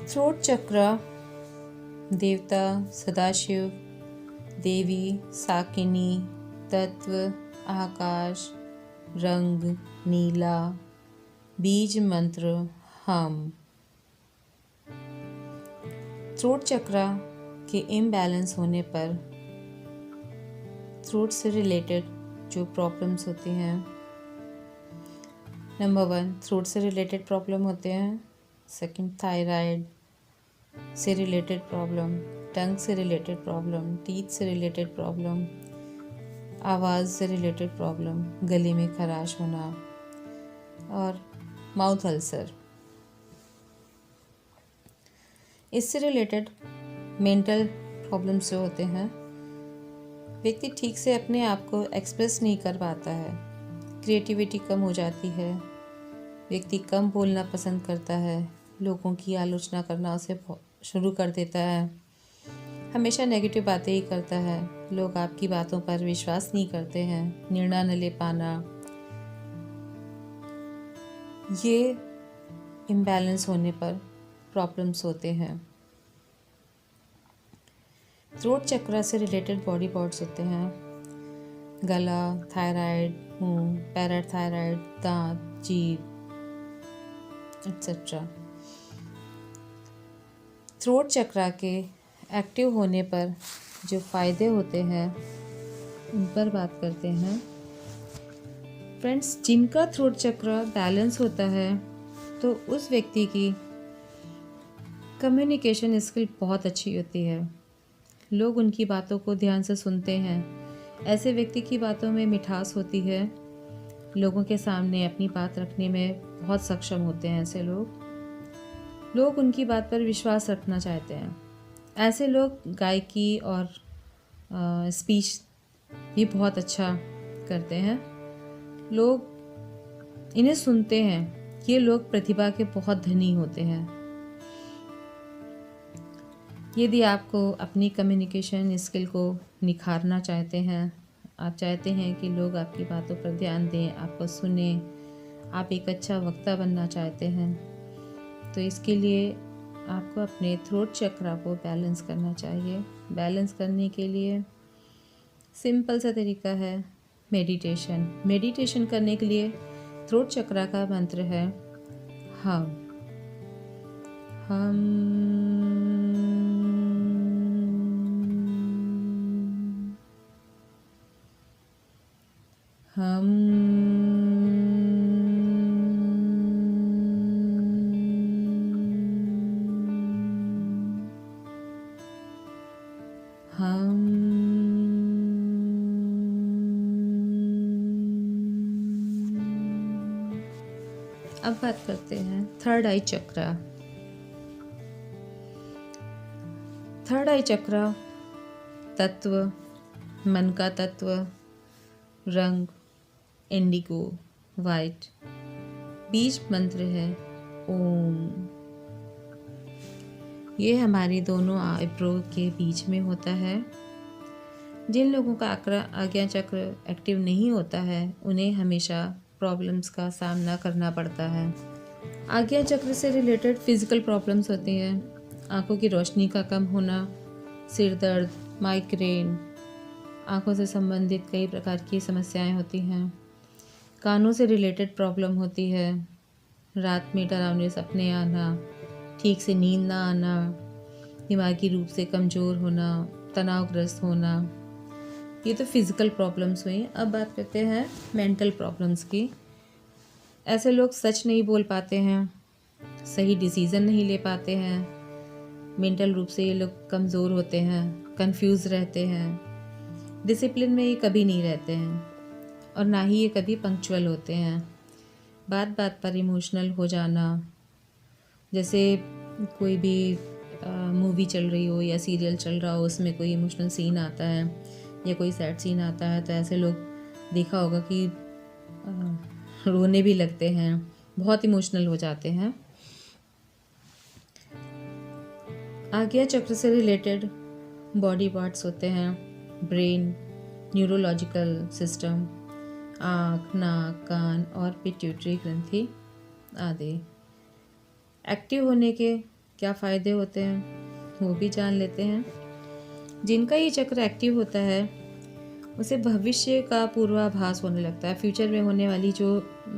Throat चक्र देवता सदाशिव, देवी साकिनी, तत्व आकाश, रंग नीला, बीज मंत्र हम। थ्रोट चक्र के इम्बैलेंस होने पर थ्रोट से रिलेटेड जो प्रॉब्लम्स होती हैं, नंबर 1 थ्रोट से रिलेटेड प्रॉब्लम होते हैं। सेकंड थायराइड से रिलेटेड प्रॉब्लम, टंग से रिलेटेड प्रॉब्लम, टीथ से रिलेटेड प्रॉब्लम, आवाज़ से रिलेटेड प्रॉब्लम, गले में खराश होना और माउथ अल्सर। इससे रिलेटेड मेंटल प्रॉब्लम्स जो होते हैं, व्यक्ति ठीक से अपने आप को एक्सप्रेस नहीं कर पाता है, क्रिएटिविटी कम हो जाती है, व्यक्ति कम बोलना पसंद करता है, लोगों की आलोचना करना उसे शुरू कर देता है, हमेशा नेगेटिव बातें ही करता है, लोग आपकी बातों पर विश्वास नहीं करते हैं, निर्णय न ले पाना, ये इम्बैलेंस होने पर प्रॉब्लम्स होते हैं। थ्रोट चक्र से रिलेटेड बॉडी पार्ट्स होते हैं, गला, थायराइड, मुंह, पैराथायराइड, दांत, जीभ एक्सेट्रा। थ्रोट चक्र के एक्टिव होने पर जो फ़ायदे होते हैं उन पर बात करते हैं। फ्रेंड्स, जिनका थ्रोट चक्र बैलेंस होता है तो उस व्यक्ति की कम्युनिकेशन स्किल बहुत अच्छी होती है, लोग उनकी बातों को ध्यान से सुनते हैं, ऐसे व्यक्ति की बातों में मिठास होती है, लोगों के सामने अपनी बात रखने में बहुत सक्षम होते हैं ऐसे लोग उनकी बात पर विश्वास रखना चाहते हैं। ऐसे लोग गायकी और स्पीच भी बहुत अच्छा करते हैं, लोग इन्हें सुनते हैं, ये लोग प्रतिभा के बहुत धनी होते हैं। यदि आपको अपनी कम्युनिकेशन स्किल को निखारना चाहते हैं, आप चाहते हैं कि लोग आपकी बातों पर ध्यान दें, आपको सुने, आप एक अच्छा वक्ता बनना चाहते हैं, तो इसके लिए आपको अपने थ्रोट चक्र को बैलेंस करना चाहिए। बैलेंस करने के लिए सिंपल सा तरीका है मेडिटेशन करने के लिए थ्रोट चक्र का मंत्र है हम। अब बात करते हैं थर्ड आई चक्र। थर्ड आई चक्र तत्व, मन का तत्व, रंग इंडिगो वाइट, बीज मंत्र है ओम। ये हमारी दोनों आईब्रो के बीच में होता है। जिन लोगों का आज्ञा चक्र एक्टिव नहीं होता है उन्हें हमेशा प्रॉब्लम्स का सामना करना पड़ता है। आज्ञा चक्र से रिलेटेड फिजिकल प्रॉब्लम्स होती हैं, आंखों की रोशनी का कम होना, सिर दर्द, माइग्रेन, आंखों से संबंधित कई प्रकार की समस्याएं होती हैं, कानों से रिलेटेड प्रॉब्लम होती है, रात में डरावने सपने आना, ठीक से नींद ना आना, दिमागी रूप से कमज़ोर होना, तनावग्रस्त होना, ये तो फिज़िकल प्रॉब्लम्स हुई। अब बात करते हैं मेंटल प्रॉब्लम्स की। ऐसे लोग सच नहीं बोल पाते हैं, सही डिसीज़न नहीं ले पाते हैं, मेंटल रूप से ये लोग कमज़ोर होते हैं, कंफ्यूज रहते हैं, डिसिप्लिन में ये कभी नहीं रहते हैं और ना ही ये कभी पंक्चुअल होते हैं। बात बात पर इमोशनल हो जाना, जैसे कोई भी मूवी चल रही हो या सीरियल चल रहा हो, उसमें कोई इमोशनल सीन आता है या कोई सैड सीन आता है तो ऐसे लोग देखा होगा कि रोने भी लगते हैं, बहुत इमोशनल हो जाते हैं। आज्ञा चक्र से रिलेटेड बॉडी पार्ट्स होते हैं ब्रेन, न्यूरोलॉजिकल सिस्टम, आँख, नाक, कान और पिट्यूटरी ग्रंथि आदि। एक्टिव होने के क्या फ़ायदे होते हैं वो भी जान लेते हैं। जिनका ये चक्र एक्टिव होता है उसे भविष्य का पूर्वाभास होने लगता है। फ्यूचर में होने वाली जो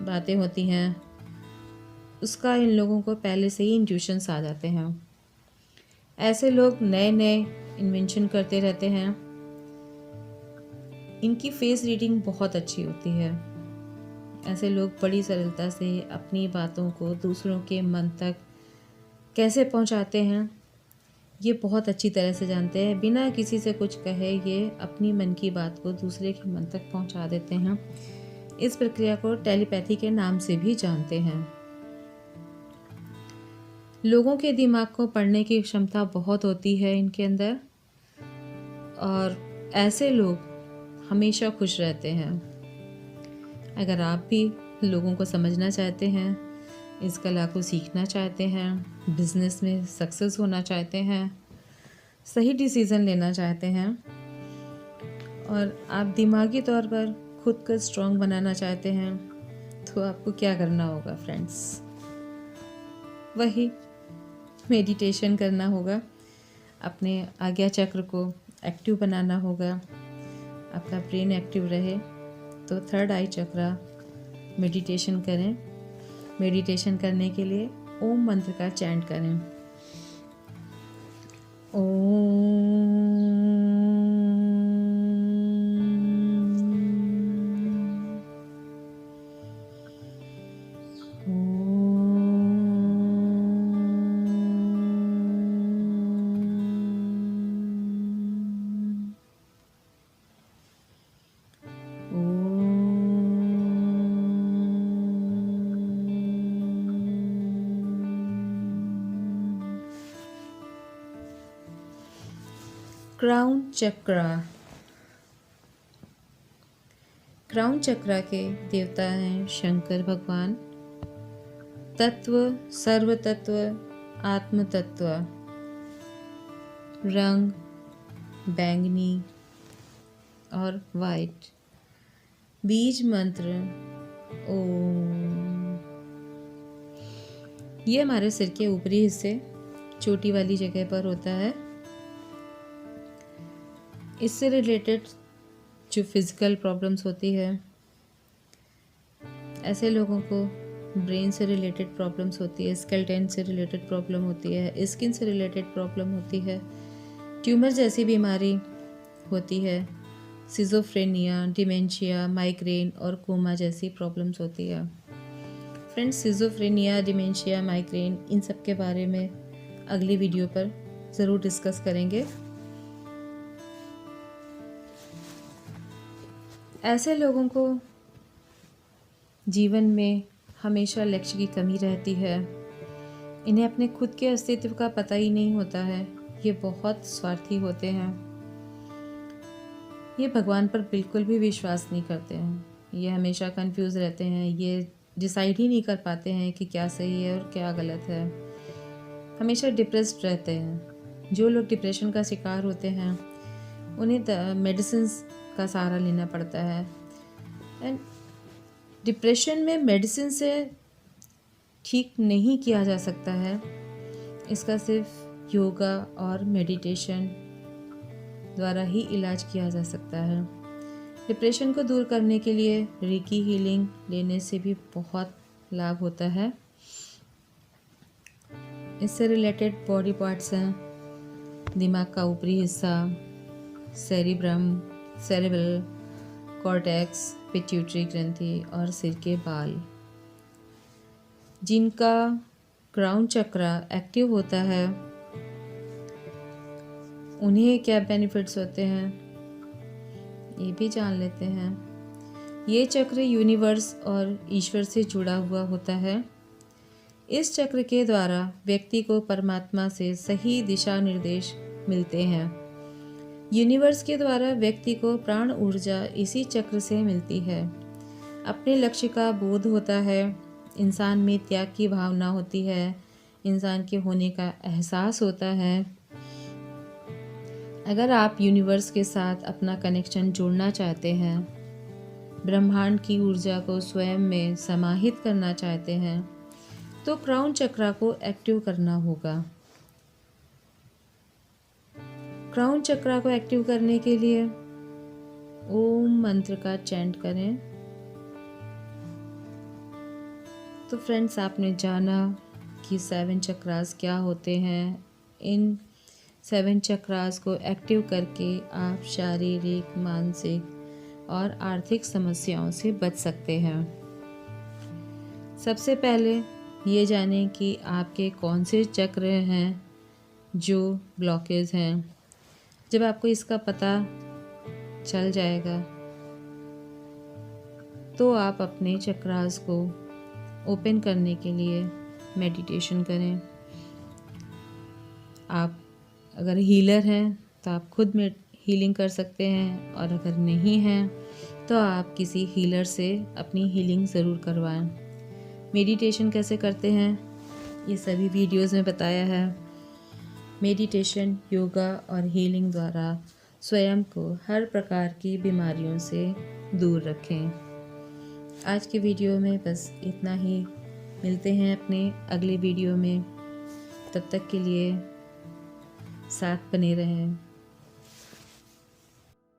बातें होती हैं उसका इन लोगों को पहले से ही इंट्यूशंस आ जाते हैं। ऐसे लोग नए नए इन्वेंशन करते रहते हैं। इनकी फेस रीडिंग बहुत अच्छी होती है। ऐसे लोग बड़ी सरलता से अपनी बातों को दूसरों के मन तक कैसे पहुंचाते हैं ये बहुत अच्छी तरह से जानते हैं। बिना किसी से कुछ कहे ये अपनी मन की बात को दूसरे के मन तक पहुंचा देते हैं। इस प्रक्रिया को टेलीपैथी के नाम से भी जानते हैं। लोगों के दिमाग को पढ़ने की क्षमता बहुत होती है इनके अंदर, और ऐसे लोग हमेशा खुश रहते हैं। अगर आप भी लोगों को समझना चाहते हैं, इस कला को सीखना चाहते हैं, बिजनेस में सक्सेस होना चाहते हैं, सही डिसीज़न लेना चाहते हैं और आप दिमागी तौर पर खुद को स्ट्रॉन्ग बनाना चाहते हैं, तो आपको क्या करना होगा फ्रेंड्स? वही मेडिटेशन करना होगा, अपने आज्ञा चक्र को एक्टिव बनाना होगा, आपका ब्रेन एक्टिव रहे। तो थर्ड आई चक्रा मेडिटेशन करें। मेडिटेशन करने के लिए ओम मंत्र का चैंट करें। क्राउन चक्रा। क्राउन चक्रा के देवता हैं शंकर भगवान। तत्व सर्व तत्व, आत्म तत्व। रंग बैंगनी और वाइट। बीज मंत्र ओम। ये हमारे सिर के ऊपरी हिस्से चोटी वाली जगह पर होता है। इससे रिलेटेड जो फिज़िकल प्रॉब्लम्स होती है, ऐसे लोगों को ब्रेन से रिलेटेड प्रॉब्लम्स होती है, स्केलेटन से रिलेटेड प्रॉब्लम होती है, स्किन से रिलेटेड प्रॉब्लम होती है, ट्यूमर जैसी बीमारी होती है, सिजोफ्रेनिया, डिमेंशिया, माइग्रेन और कोमा जैसी प्रॉब्लम्स होती है। फ्रेंड्स, सिजोफ्रेनिया, डिमेंशिया, माइग्रेन, इन सब के बारे में अगली वीडियो पर ज़रूर डिस्कस करेंगे। ऐसे लोगों को जीवन में हमेशा लक्ष्य की कमी रहती है। इन्हें अपने खुद के अस्तित्व का पता ही नहीं होता है। ये बहुत स्वार्थी होते हैं। ये भगवान पर बिल्कुल भी विश्वास नहीं करते हैं। ये हमेशा कंफ्यूज रहते हैं। ये डिसाइड ही नहीं कर पाते हैं कि क्या सही है और क्या गलत है। हमेशा डिप्रेस्ड रहते हैं। जो लोग डिप्रेशन का शिकार होते हैं उन्हें मेडिसिन्स का सहारा लेना पड़ता है। एंड डिप्रेशन में मेडिसिन से ठीक नहीं किया जा सकता है। इसका सिर्फ योगा और मेडिटेशन द्वारा ही इलाज किया जा सकता है। डिप्रेशन को दूर करने के लिए रेकी हीलिंग लेने से भी बहुत लाभ होता है। इससे रिलेटेड बॉडी पार्ट्स हैं दिमाग का ऊपरी हिस्सा, सेरिब्रम, सेरेब्रल कॉर्टेक्स, पिट्यूटरी ग्रंथि और सिर के बाल। जिनका क्राउन चक्रा एक्टिव होता है उन्हें क्या बेनिफिट्स होते हैं ये भी जान लेते हैं। ये चक्र यूनिवर्स और ईश्वर से जुड़ा हुआ होता है। इस चक्र के द्वारा व्यक्ति को परमात्मा से सही दिशा निर्देश मिलते हैं। यूनिवर्स के द्वारा व्यक्ति को प्राण ऊर्जा इसी चक्र से मिलती है। अपने लक्ष्य का बोध होता है। इंसान में त्याग की भावना होती है। इंसान के होने का एहसास होता है। अगर आप यूनिवर्स के साथ अपना कनेक्शन जोड़ना चाहते हैं, ब्रह्मांड की ऊर्जा को स्वयं में समाहित करना चाहते हैं, तो क्राउन चक्रा को एक्टिव करना होगा। क्राउन चक्रा को एक्टिव करने के लिए ओम मंत्र का चैंट करें। तो फ्रेंड्स, आपने जाना कि 7 चक्रास क्या होते हैं। इन 7 चक्रास को एक्टिव करके आप शारीरिक, मानसिक और आर्थिक समस्याओं से बच सकते हैं। सबसे पहले ये जानें कि आपके कौन से चक्र हैं जो ब्लॉकेज हैं। जब आपको इसका पता चल जाएगा तो आप अपने चक्रास को ओपन करने के लिए मेडिटेशन करें। आप अगर हीलर हैं तो आप खुद में हीलिंग कर सकते हैं, और अगर नहीं हैं तो आप किसी हीलर से अपनी हीलिंग ज़रूर करवाएं। मेडिटेशन कैसे करते हैं ये सभी वीडियोस में बताया है। मेडिटेशन, योगा और हीलिंग द्वारा स्वयं को हर प्रकार की बीमारियों से दूर रखें। आज के वीडियो में बस इतना ही। मिलते हैं अपने अगले वीडियो में। तब तक के लिए साथ बने रहें।